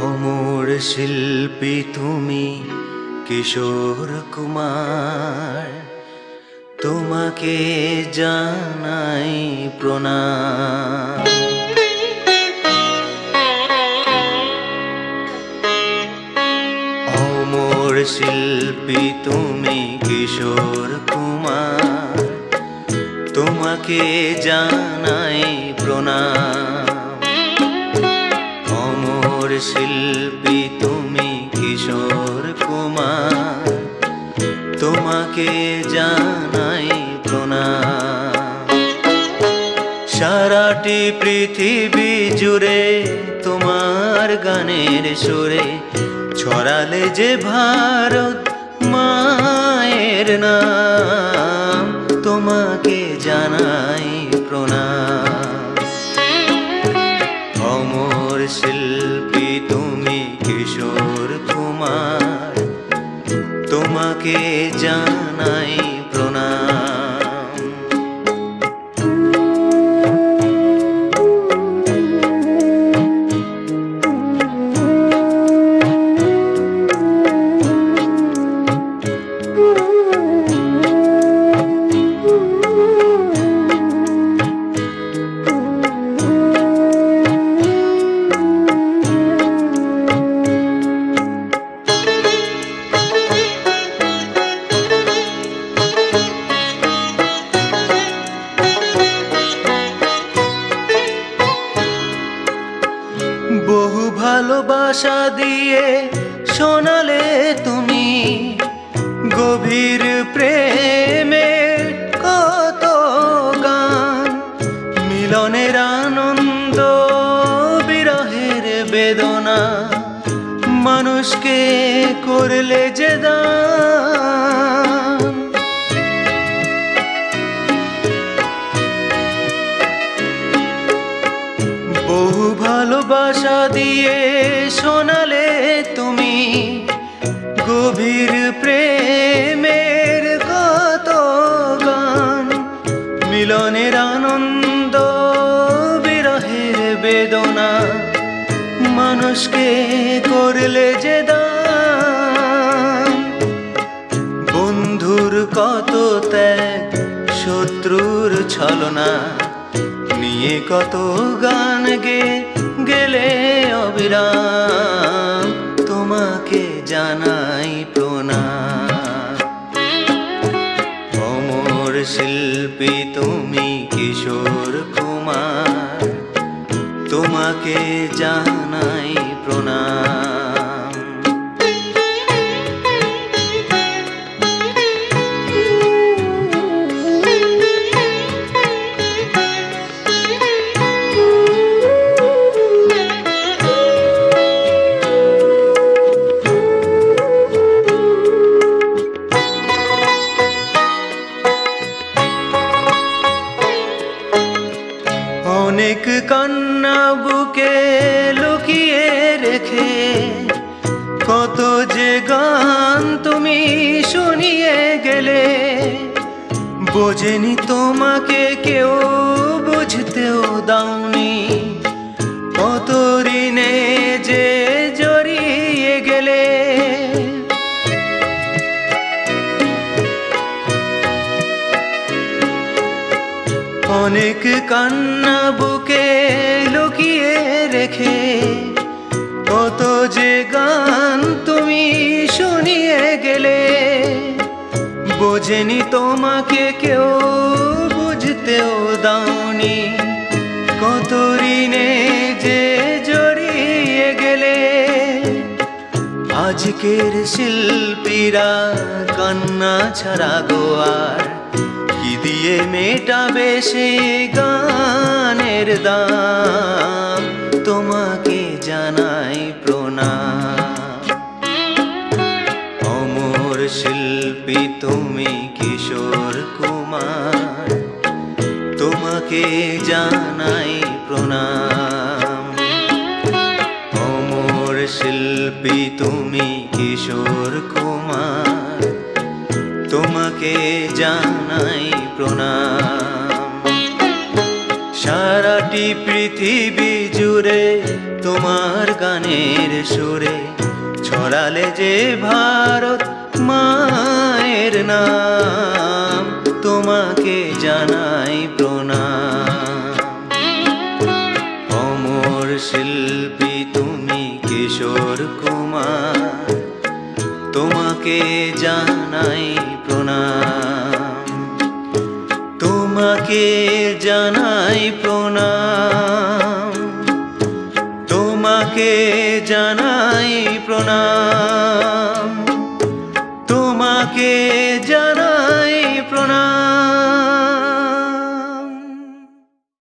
অমর শিল্পী তুমি কিশোর কুমার, তোমাকে জানাই প্রণাম। অমর শিল্পী তুমি কিশোর কুমার, তোমাকে জানাই প্রণাম। অমর শিল্পী তুমি কিশোর কুমার, তোমাকে জানাই প্রণাম। সারাটি পৃথিবী জুড়ে তোমার গানের সুরে ছড়ালে যে ভারত মায়ের নাম, তোমাকে জানাই প্রণাম। অমর শিল্পী তুমি কিশোর কুমার, তোমাকে জানাই প্রণাম। বহু ভালোবাসা দিয়ে শোনালে তুমি গভীর প্রেমের কত গান। মিলনের আনন্দ, বিরহের বেদনা, মানুষকে করলে যে দান। বহু ভালোবাসা দিয়ে শোনালে তুমি গভীর প্রেমের কত গান। মিলনের আনন্দ, বিরহের বেদনা, মানুষকে করলে যে দান। বন্ধুর কত ত্যাগ, শত্রুর ছলনা নিয়ে কত গান গেলে অবিরাম, তোমাকে জানাই প্রণাম। অমর শিল্পী তুমি কিশোর কুমার, তোমাকে জানাই প্রণাম। অনেক কান্না বুকে লুকিয়ে রেখে কত যে গান তুমি শুনিয়ে গেলে। বোঝেনি তোমাকে কেউ, বুঝতেও দাওনি, কত ঋণে যে জড়িয়ে গেলে। অনেক কান্না বুকে লুকিয়ে রেখে কত যে গান তুমি শুনিয়ে গেলে। বোঝেনি তোমাকে কেউ, বুঝতেও দাওনি, কত ঋণে যে জড়িয়ে গেলে। আজকের শিল্পীরা কান্না ছাড়া গো আর কি দিয়ে মেটাবে সেই গানের দাম, তোমাকে জানাই প্রণাম। অমর শিল্পী তুমি কিশোর কুমার, তোমাকে জানাই প্রণাম। অমর শিল্পী তুমি কিশোর কুমার, তোমাকে জানাই প্রণাম। সারাটি পৃথিবী জুড়ে তোমার গানের সুরে ছড়ালে যে ভারত মায়ের নাম, তোমাকে জানাই প্রণাম। অমর শিল্পী তুমি কিশোর কুমার, তোমাকে জানাই প্রণাম, তোমাকে জানাই প্রণাম, তোমাকে জানাই প্রণাম, তোমাকে